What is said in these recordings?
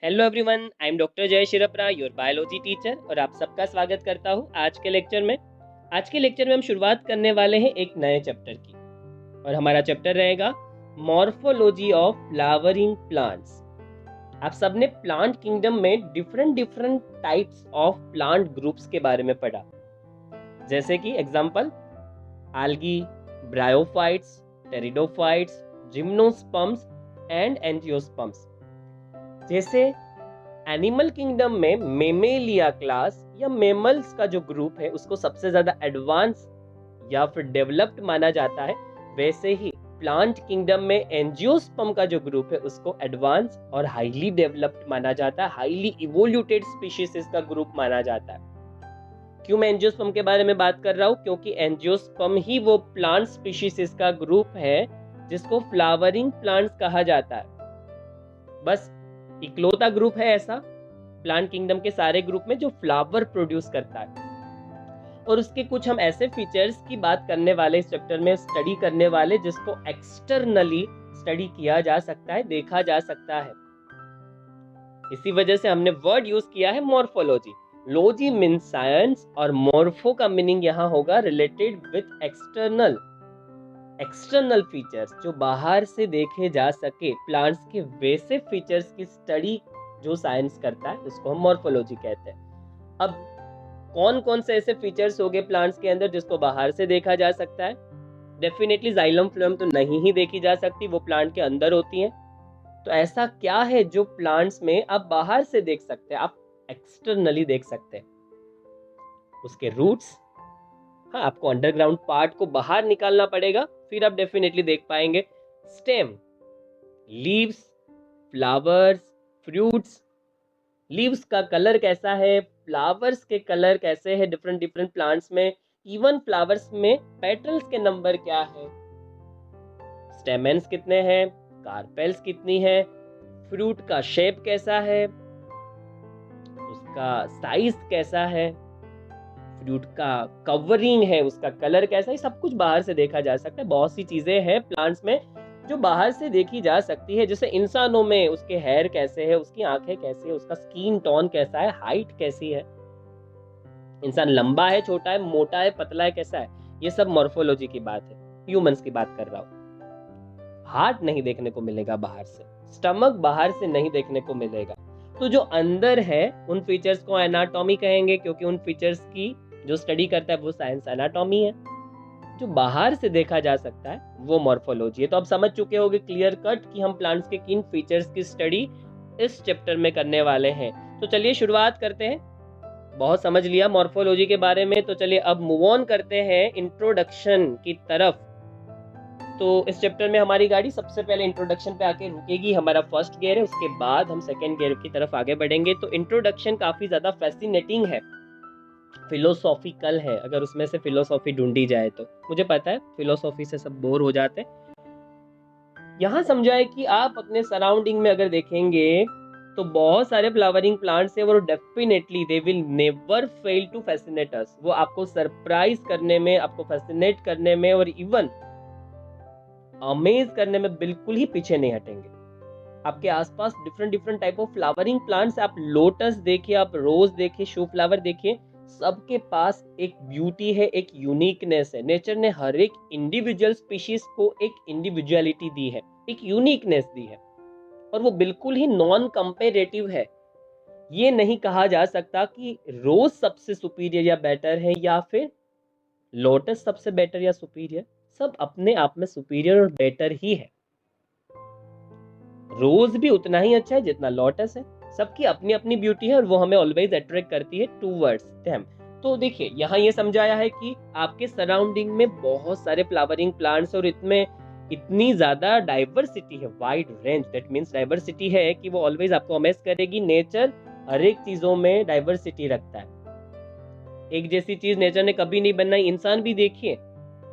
Hello everyone, I am doctor जय शिरपरा, your biology teacher, और आप सबका स्वागत करता हूँ आज के लेक्चर में। आज के लेक्चर में हम शुरुआत करने वाले हैं एक नए चैप्टर की, और हमारा चैप्टर रहेगा मॉर्फोलॉजी ऑफ फ्लावरिंग प्लांट्स। आप सबने प्लांट किंगडम में different types of plant groups के बारे में पढ़ा, जैसे कि example algae, bryophytes, pteridophytes, gymnosperms and angiosperms. जैसे एनिमल किंगडम में मेमेलिया क्लास या मेमल्स का जो ग्रुप है उसको सबसे ज्यादा एडवांस या फिर डेवलप्ड माना जाता है, वैसे ही प्लांट किंगडम में एंजियोस्पर्म का जो ग्रुप है उसको एडवांस और हाईली डेवलप्ड माना जाता है, हाईली इवोल्यूटेड स्पीशीज का ग्रुप माना जाता है। क्यों मैं एंजियोस्पर्म के बारे में बात कर रहा हूँ? क्योंकि एंजियोस्पर्म ही वो प्लांट स्पीशीज का ग्रुप है जिसको फ्लावरिंग प्लांट्स कहा जाता है। बस इकलौता ग्रुप है ऐसा प्लांट किंगडम के सारे ग्रुप में जो फ्लावर प्रोड्यूस करता है। और उसके कुछ हम ऐसे फीचर्स की बात करने वाले इस चैप्टर में, स्टडी करने वाले, जिसको एक्सटर्नली स्टडी किया जा सकता है, देखा जा सकता है। इसी वजह से हमने वर्ड यूज किया है मॉर्फोलॉजी। लॉजी मीन साइंस और मॉर्फो का मीनिंग यहाँ होगा रिलेटेड विद एक्सटर्नल फीचर्स, जो बाहर से देखे जा सके। प्लांट्स के वैसे फीचर्स की स्टडी जो साइंस करता है उसको हम मॉर्फोलॉजी कहते हैं। अब कौन कौन से ऐसे फीचर्स हो गए प्लांट्स के अंदर जिसको बाहर से देखा जा सकता है? डेफिनेटली जाइलम फ्लोएम तो नहीं ही देखी जा सकती, वो प्लांट के अंदर होती है। तो ऐसा क्या है जो प्लांट्स में आप बाहर से देख सकते हैं, आप एक्सटर्नली देख सकते हैं? उसके रूट्स। हाँ, आपको अंडरग्राउंड पार्ट को बाहर निकालना पड़ेगा, फिर आप डेफिनेटली देख पाएंगे। Stem, leaves, flowers, fruits. Leaves का कलर कैसा है, फ्लावर्स के कलर कैसे है डिफरेंट प्लांट्स में, इवन फ्लावर्स में पेटल्स के नंबर क्या है, स्टेमेंस कितने हैं, कार्पेल्स कितनी है, फ्रूट का शेप कैसा है, उसका साइज कैसा है, फ्रूट का कवरिंग है, उसका कलर कैसा है, सब कुछ बाहर से देखा जा सकता है। बहुत सी चीजें हैं प्लांट्स में जो बाहर से देखी जा सकती है। जैसे इंसानों में उसके हेयर कैसे है, उसकी आंखें कैसी है, उसका स्किन टोन कैसा है, हाइट कैसी है, इंसान लंबा है, छोटा है, मोटा है, पतला है, कैसा है, ये सब मॉर्फोलॉजी की बात है। ह्यूमंस की बात कर रहा हूँ। हार्ट नहीं देखने को मिलेगा बाहर से, स्टमक बाहर से नहीं देखने को मिलेगा। तो जो अंदर है उन फीचर्स को एनाटॉमी कहेंगे, क्योंकि उन फीचर्स की जो स्टडी करता है वो साइंस एनाटॉमी है। जो बाहर से देखा जा सकता है वो मॉर्फोलॉजी है। तो अब समझ चुके होंगे क्लियर कट कि हम प्लांट्स के किन फीचर्स की स्टडी इस चैप्टर में करने वाले हैं। तो चलिए शुरुआत करते हैं। बहुत समझ लिया मॉर्फोलॉजी के बारे में, तो चलिए अब मूव ऑन करते हैं इंट्रोडक्शन की तरफ। तो इस चैप्टर में हमारी गाड़ी सबसे पहले इंट्रोडक्शन पे आके रुकेगी। हमारा फर्स्ट गियर है, उसके बाद हम सेकंड गियर की तरफ आगे बढ़ेंगे। तो इंट्रोडक्शन काफी ज्यादा फैसिनेटिंग है, फिलोसॉफिकल है, अगर उसमें से फिलोसॉफी ढूंढी जाए तो। मुझे पता है फिलोसॉफी से सब बोर हो जाते हैं। यहाँ समझा है कि आप अपने सराउंडिंग में अगर देखेंगे तो बहुत सारे फ्लावरिंग प्लांट्स हैं, वो definitely they will never fail to fascinate us. वो आपको सरप्राइज करने में, आपको फैसिनेट करने में और इवन अमेज करने में बिल्कुल ही पीछे नहीं हटेंगे। आपके आसपास different type of flowering plants, आप लोटस देखिए, आप रोज देखिए, शो फ्लावर देखिए, सबके पास एक ब्यूटी है, एक यूनिकनेस है। नेचर ने हर एक इंडिविजुअल स्पीशीज को एक इंडिविजुअलिटी दी है, एक यूनिकनेस दी है, और वो बिल्कुल ही नॉन कंपेरेटिव है। ये नहीं कहा जा सकता कि रोज सबसे सुपीरियर या बेटर है, या फिर लोटस सबसे बेटर या सुपीरियर। सब अपने आप में सुपीरियर और बेटर ही है। रोज भी उतना ही अच्छा है जितना लोटस है। सबकी अपनी अपनी ब्यूटी है और वो हमें ऑलवेज अट्रैक्ट करती है टूवर्ड्स देम। तो देखिए यहाँ ये समझाया है कि आपके सराउंडिंग में बहुत सारे फ्लावरिंग प्लांट्स और इतने इतनी ज्यादा डाइवर्सिटी है, wide range, that means diversity है कि वो ऑलवेज आपको अमेज करेगी। नेचर हर एक चीजों में डाइवर्सिटी रखता है। एक जैसी चीज नेचर ने कभी नहीं बनाई। इंसान भी देखिए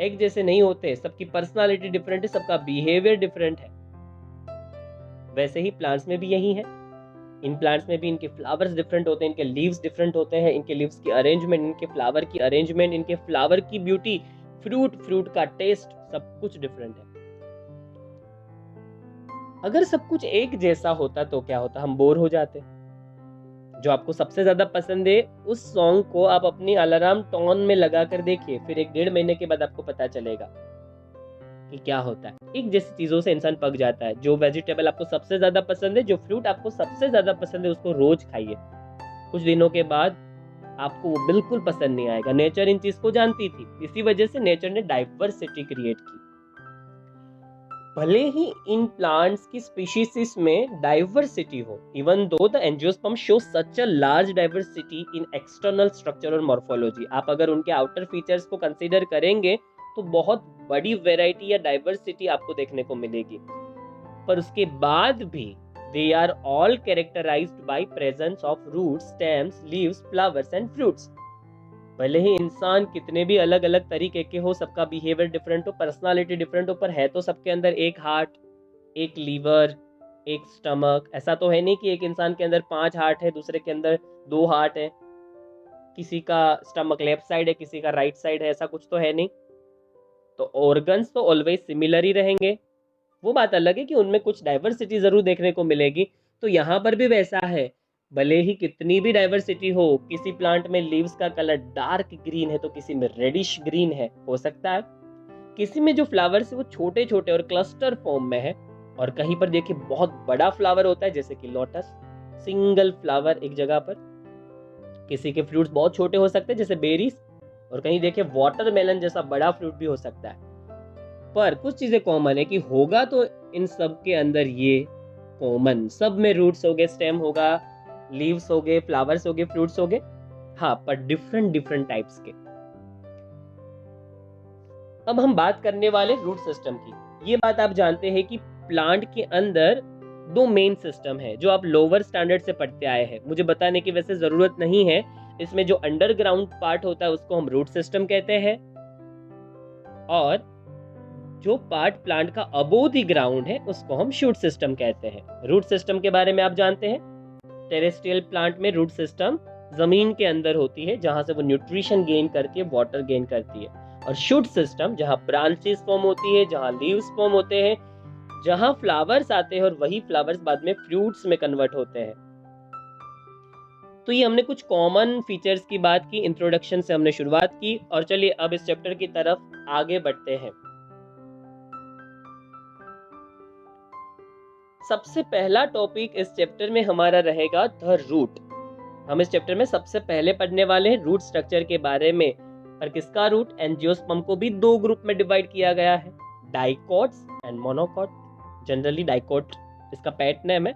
एक जैसे नहीं होते, सबकी पर्सनालिटी डिफरेंट है, सबका बिहेवियर डिफरेंट है। वैसे ही प्लांट्स में भी यही है। इन प्लांट्स में भी इनके फ्लावर्स डिफरेंट होते हैं, इनके लीव्स डिफरेंट होते हैं, इनके लीव्स की अरेंजमेंट, इनके फ्लावर की अरेंजमेंट, इनके फ्लावर की ब्यूटी, फ्रूट का टेस्ट, सब कुछ डिफरेंट है। अगर सब कुछ एक जैसा होता तो क्या होता, हम बोर हो जाते। जो आपको सबसे ज्यादा पसंद है उस सॉन्ग को आप अपनी अलार्म टोन में लगा कर देखिए, फिर 1-1.5 महीने के बाद आपको पता चलेगा कि क्या होता है। एक जैसी चीजों से इंसान पक जाता है। जो वेजिटेबल आपको सबसे ज्यादा पसंद है, जो फ्रूट आपको सबसे ज्यादा पसंद है, उसको रोज खाइए। कुछ दिनों के बाद आपको वो बिल्कुल पसंद नहीं आएगा। नेचर इन चीज को जानती थी, इसी वजह से नेचर ने डाइवर्सिटी क्रिएट की। भले ही इन प्लांट्स की स्पीशीज में डाइवर्सिटी हो, even though the angiosperm show such a large diversity in external structure और मॉर्फोलॉजी। आप अगर उनके आउटर फीचर्स को कंसीडर करेंगे तो बहुत बड़ी वैरायटी या डाइवर्सिटी आपको देखने को मिलेगी। पर उसके बाद भी they are all characterized by presence of roots, stems, leaves, flowers and fruits. भले ही इंसान कितने भी अलग अलग तरीके के हो, सबका बिहेवियर डिफरेंट हो, पर्सनालिटी डिफरेंट हो, पर है तो सबके अंदर एक हार्ट, एक लीवर, एक स्टमक। ऐसा तो है नहीं कि एक इंसान के अंदर 5 हार्ट है, दूसरे के अंदर 2 हार्ट है, किसी का स्टमक लेफ्ट साइड है, किसी का राइट साइड है, ऐसा कुछ तो है नहीं। तो ऑर्गन्स तो ऑलवेज सिमिलर ही रहेंगे। वो बात अलग है कि उनमें कुछ डाइवर्सिटी जरूर देखने को मिलेगी। तो यहाँ पर भी वैसा है, भले ही कितनी भी डाइवर्सिटी हो, किसी प्लांट में लीव्स का कलर डार्क ग्रीन है तो किसी में रेडिश ग्रीन है, हो सकता है किसी में जो फ्लावर्स है वो छोटे छोटे और क्लस्टर फॉर्म में है, और कहीं पर देखिए बहुत बड़ा फ्लावर होता है जैसे कि लोटस, सिंगल फ्लावर एक जगह पर। किसी के फ्रूट्स बहुत छोटे हो सकते हैं जैसे बेरीज, और कहीं देखिए वाटरमेलन जैसा बड़ा फ्रूट भी हो सकता है। पर कुछ चीजें कॉमन है कि होगा तो इन सब के अंदर ये कॉमन, सब में रूट्स हो गए, स्टेम होगा, लीव्स हो गए, फ्लावर्स हो गए, फ्रूट्स हो गए। हाँ, पर डिफरेंट डिफरेंट टाइप्स के। अब हम बात करने वाले रूट सिस्टम की। ये बात आप जानते हैं कि प्लांट के अंदर 2 मेन सिस्टम है जो आप लोअर स्टैंडर्ड से पढ़ते आए हैं। मुझे बताने की वैसे जरूरत नहीं है। इसमें जो अंडरग्राउंड पार्ट होता है उसको हम रूट सिस्टम कहते हैं, और जो पार्ट प्लांट का अबोव द ग्राउंड है उसको हम शूट सिस्टम कहते हैं। रूट सिस्टम के बारे में आप जानते हैं, टेरेस्ट्रियल प्लांट में रूट सिस्टम जमीन के अंदर होती है जहां से वो न्यूट्रिशन गेन करती है, वाटर गेन करती है। और शूट सिस्टम जहां ब्रांचेस फॉर्म होती है, जहां लीव्स फॉर्म होते हैं, जहां फ्लावर्स आते हैं और वही फ्लावर्स बाद में फ्रूट्स में कन्वर्ट होते हैं। तो ये हमने कुछ कॉमन फीचर्स की बात की, इंट्रोडक्शन से हमने शुरुआत की, और चलिए अब इस चैप्टर की तरफ आगे बढ़ते हैं। सबसे पहला टॉपिक इस चैप्टर में हमारा रहेगा द रूट। हम इस चैप्टर में सबसे पहले पढ़ने वाले हैं रूट स्ट्रक्चर के बारे में। पर किसका रूट? एंजियोस्पर्म को भी 2 ग्रुप में डिवाइड किया गया है, dicots and monocot. Generally dicot इसका पेट नेम है,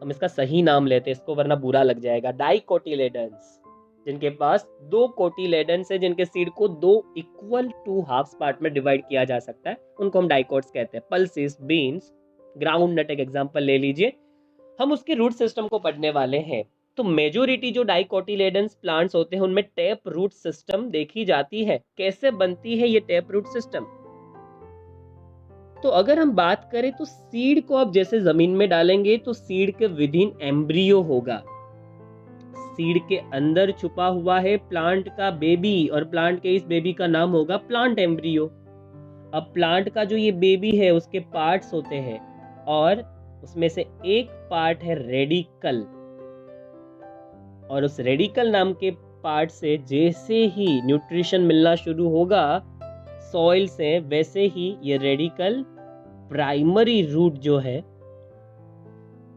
हम इसका सही नाम लेते हैं इसको, वरना बुरा लग जाएगा। डाइकोटिलेडन्स, जिनके पास 2 कोटिलेडन्स है, जिनके सीड को 2 इक्वल टू हाफ पार्ट में डिवाइड किया जा सकता है, उनको हम डाइकोट्स कहते हैं। पल्सेस, बीन्स, ग्राउंड नट एक एग्जांपल ले लीजिए। हम उसके रूट सिस्टम को पढ़ने वाले हैं। तो मेजोरिटी जो डाइकोटिलेडन्स प्लांट्स होते हैं उनमें टैप रूट सिस्टम देखी जाती है। कैसे बनती है ये टैप रूट सिस्टम? तो अगर हम बात करें तो सीड को आप जैसे जमीन में डालेंगे तो सीड के विद इन एम्ब्रियो होगा। सीड के अंदर छुपा हुआ है प्लांट का बेबी, और प्लांट के इस बेबी का नाम होगा प्लांट एम्ब्रियो। अब प्लांट का जो ये बेबी है उसके पार्ट्स होते हैं, और उसमें से एक पार्ट है रेडिकल, और उस रेडिकल नाम के पार्ट से जैसे ही न्यूट्रिशन मिलना शुरू होगा सॉइल से, वैसे ही ये रेडिकल प्राइमरी रूट जो है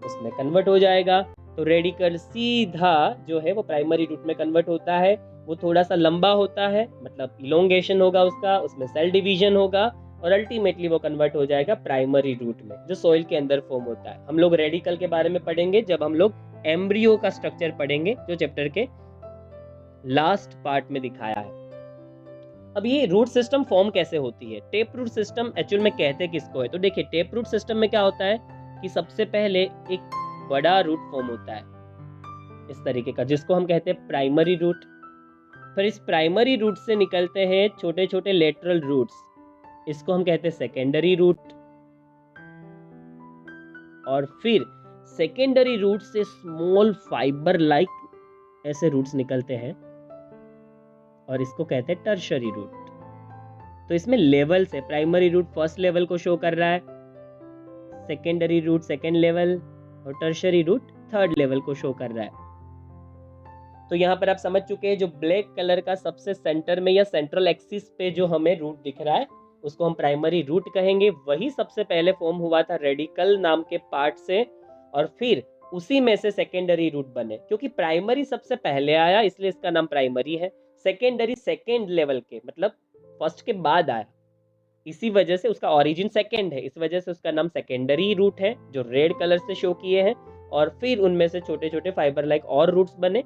उसमें कन्वर्ट हो जाएगा। तो रेडिकल सीधा जो है वो प्राइमरी रूट में कन्वर्ट होता है। वो थोड़ा सा लंबा होता है, मतलब इलोंगेशन होगा उसका, उसमें सेल डिवीजन होगा, और अल्टीमेटली वो कन्वर्ट हो जाएगा प्राइमरी रूट में जो सॉइल के अंदर फॉर्म होता है। हम लोग रेडिकल के बारे में पढ़ेंगे जब हम लोग एम्ब्रियो का स्ट्रक्चर पढ़ेंगे, जो चैप्टर के लास्ट पार्ट में दिखाया है। अब ये रूट सिस्टम फॉर्म कैसे होती है? टेप रूट सिस्टम एक्चुअल में कहते किसको है? तो देखिए, टेप रूट सिस्टम में क्या होता है कि सबसे पहले एक बड़ा रूट फॉर्म होता है इस तरीके का, जिसको हम कहते हैं प्राइमरी रूट। फिर इस प्राइमरी रूट से निकलते हैं छोटे छोटे लेटरल रूट्स, इसको हम कहते हैं सेकेंडरी रूट। और फिर सेकेंडरी रूट से स्मॉल फाइबर लाइक ऐसे रूट्स निकलते हैं, और इसको कहते हैं टर्शरी रूट। तो इसमें लेवल्स है, प्राइमरी रूट फर्स्ट लेवल को शो कर रहा है, सेकेंडरी रूट सेकेंड लेवल और टर्शरी रूट थर्ड लेवल को शो कर रहा है। तो यहाँ पर आप समझ चुके हैं, जो ब्लैक कलर का सबसे सेंटर में या सेंट्रल एक्सिस पे जो हमें रूट दिख रहा है उसको हम प्राइमरी रूट कहेंगे। वही सबसे पहले फॉर्म हुआ था रेडिकल नाम के पार्ट से, और फिर उसी में से सेकेंडरी रूट बने। क्योंकि प्राइमरी सबसे पहले आया इसलिए इसका नाम प्राइमरी है, सेकेंडरी सेकेंड लेवल के मतलब फर्स्ट के बाद आया, इसी वजह से उसका ओरिजिन सेकेंड है, इस वजह से उसका नाम सेकेंडरी रूट है जो रेड कलर से शो किए हैं। और फिर उनमें से छोटे छोटे फाइबर लाइक और रूट्स बने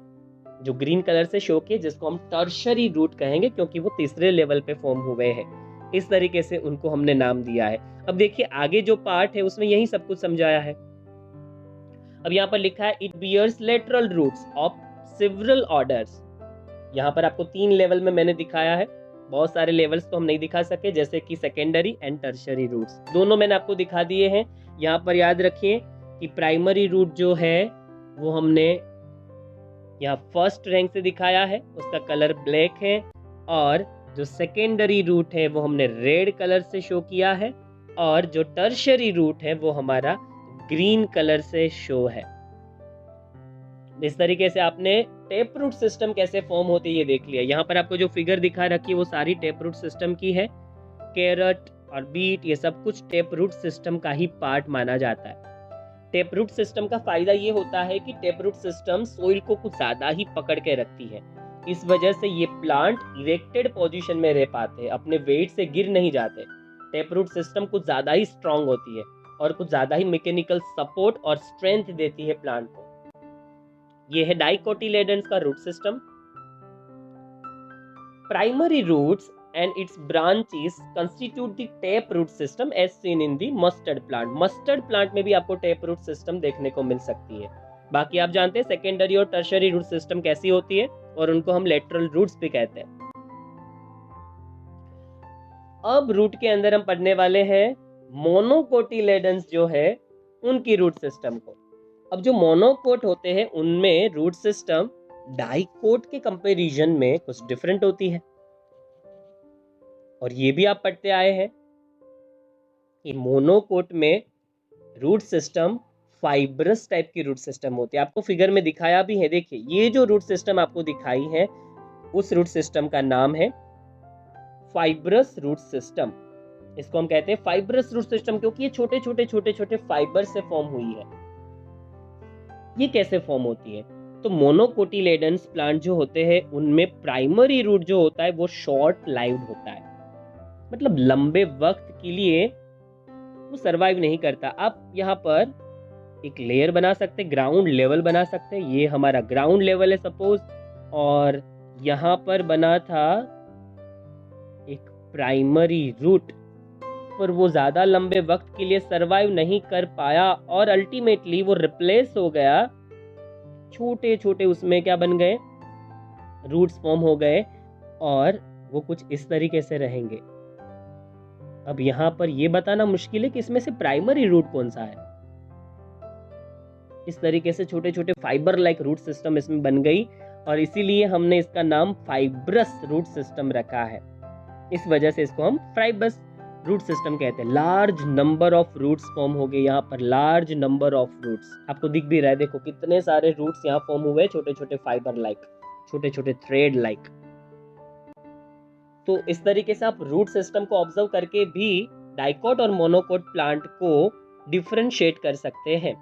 जो ग्रीन कलर से शो किए, जिसको हम टर्शरी रूट कहेंगे क्योंकि वो तीसरे लेवल पे फॉर्म हुए हैं। इस तरीके से उनको हमने नाम दिया है। अब देखिए आगे जो पार्ट है उसमें यही सब कुछ समझाया है। अब यहाँ पर लिखा है it bears lateral roots of several orders. यहाँ पर आपको 3 लेवल में मैंने दिखाया है, बहुत सारे लेवल्स तो हम नहीं दिखा सके, जैसे कि सेकेंडरी एंड टर्शरी रूट्स दोनों मैंने आपको दिखा दिए हैं। यहाँ पर याद रखिए कि प्राइमरी रूट जो है वो हमने यहाँ फर्स्ट रैंक से दिखाया है, उसका कलर ब्लैक है, और जो सेकेंडरी रूट है वो हमने रेड कलर से शो किया है, और जो टर्शरी रूट है वो हमारा ग्रीन कलर से शो है। इस तरीके से आपने टेप रूट सिस्टम कैसे फॉर्म होते ये देख लिया। यहाँ पर आपको जो फिगर दिखा रखी है वो सारी टेप रूट सिस्टम की है। कैरट और बीट ये सब कुछ टेप रूट सिस्टम का ही पार्ट माना जाता है। टेप रूट सिस्टम का फायदा ये होता है कि टेप रूट सिस्टम सोइल को कुछ ज्यादा ही पकड़ के रखती है, इस वजह से ये प्लांट इरेक्टेड पोजीशन में रह पाते हैं, अपने वेट से गिर नहीं जाते। टेप रूट सिस्टम कुछ ज्यादा ही स्ट्रांग होती है और कुछ ज्यादा ही मैकेनिकल सपोर्ट और स्ट्रेंथ देती है प्लांट को। ये है डाइकोटिलेडन्स का root system. Primary roots and its branches constitute the tap root system as seen in the mustard plant. Mustard plant में भी आपको टेप रूट सिस्टम देखने को मिल सकती है। बाकी आप जानते हैं सेकेंडरी और टर्शरी रूट सिस्टम कैसी होती है, और उनको हम लेटरल रूट्स भी कहते हैं। अब रूट के अंदर हम पढ़ने वाले हैं मोनोकोटिलेडन्स जो है उनकी रूट सिस्टम को। अब जो मोनोकोट होते हैं उनमें रूट सिस्टम डाइकोट के कंपैरिजन में कुछ डिफरेंट होती है, और ये भी आप पढ़ते आए हैं कि मोनोकोट में रूट सिस्टम फाइब्रस टाइप की रूट सिस्टम होती है। आपको फिगर में दिखाया भी है, देखिए ये जो रूट सिस्टम आपको दिखाई है उस रूट सिस्टम का नाम है फाइब्रस रूट सिस्टम। इसको हम कहते हैं फाइब्रस रूट सिस्टम क्योंकि ये छोटे छोटे फाइबर से फॉर्म हुई है। ये कैसे फॉर्म होती है? तो मोनोकोटिलेडन्स प्लांट जो होते हैं उनमें प्राइमरी रूट जो होता है वो शॉर्ट लाइव्ड होता है, मतलब लंबे वक्त के लिए वो सरवाइव नहीं करता। आप यहाँ पर एक लेयर बना सकते, ग्राउंड लेवल बना सकते। ये हमारा ग्राउंड लेवल है सपोज, और यहाँ पर बना था एक प्राइमरी रूट, पर वो ज्यादा लंबे वक्त के लिए सरवाइव नहीं कर पाया और अल्टीमेटली वो रिप्लेस हो गया। छोटे छोटे उसमें क्या बन गए, रूट्स फॉर्म हो गए, और वो कुछ इस तरीके से रहेंगे। अब यहाँ पर ये बताना मुश्किल है कि इसमें से प्राइमरी रूट कौन सा है। इस तरीके से छोटे छोटे फाइबर लाइक रूट सिस्टम इसमें बन गई, और इसीलिए हमने इसका नाम फाइब्रस रूट सिस्टम रखा है। इस वजह से इसको हम फाइब्रस रूट सिस्टम कहते हैं। Large number of roots form हो गए यहाँ पर, लार्ज नंबर ऑफ रूट्स आपको दिख भी रहा है, देखो कितने सारे रूट्स यहाँ फॉर्म हुए, छोटे छोटे फाइबर लाइक, छोटे छोटे थ्रेड लाइक। तो इस तरीके से आप रूट सिस्टम को ऑब्जर्व करके भी डाइकोट और मोनोकोट प्लांट को डिफरेंशिएट कर सकते हैं।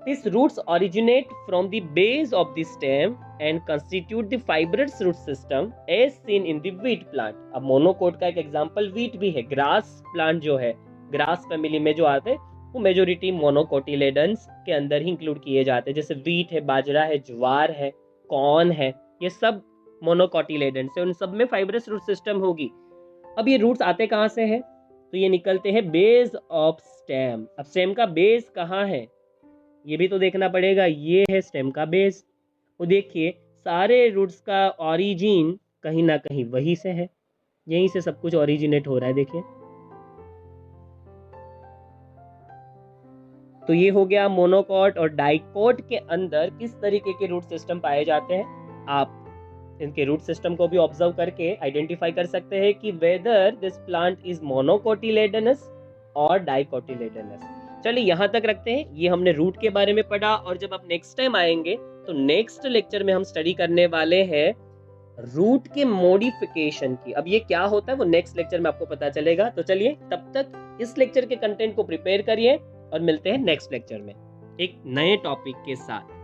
These roots originate from the base of the stem and constitute the fibrous root system as seen in the wheat plant. अब मोनोकोट का एक एग्जांपल wheat भी है। ग्रास प्लांट जो है, ग्रास फैमिली में जो आते हैं वो मेजोरिटी मोनोकोटिलेडन्स के अंदर ही इंक्लूड किए जाते हैं। जैसे व्हीट है, बाजरा है, ज्वार है, कॉर्न है, ये सब मोनोकोटिलेडन्स है, उन सब में फाइब्रस रूट सिस्टम होगी। अब ये रूट्स आते कहाँ से हैं? तो ये निकलते हैं बेस ऑफ स्टेम। अब स्टेम का बेस कहाँ है ये भी तो देखना पड़ेगा। ये है स्टेम का बेस। वो देखिए सारे रूट्स का ओरिजिन कहीं ना कहीं वहीं से है, यहीं से सब कुछ ओरिजिनेट हो रहा है। देखिए तो ये हो गया मोनोकोट और डाइकोट के अंदर किस तरीके के रूट सिस्टम पाए जाते हैं। आप इनके रूट सिस्टम को भी ऑब्जर्व करके आइडेंटिफाई कर सकते हैं कि वेदर दिस प्लांट इज मोनोकोटिलेडनस और डाइकोटिलेडनस। चलिए यहाँ तक रखते हैं। ये हमने रूट के बारे में पढ़ा, और जब आप नेक्स्ट टाइम आएंगे तो नेक्स्ट लेक्चर में हम स्टडी करने वाले हैं रूट के मॉडिफिकेशन की। अब ये क्या होता है वो नेक्स्ट लेक्चर में आपको पता चलेगा। तो चलिए तब तक इस लेक्चर के कंटेंट को प्रिपेयर करिए और मिलते हैं नेक्स्ट लेक्चर में एक नए टॉपिक के साथ।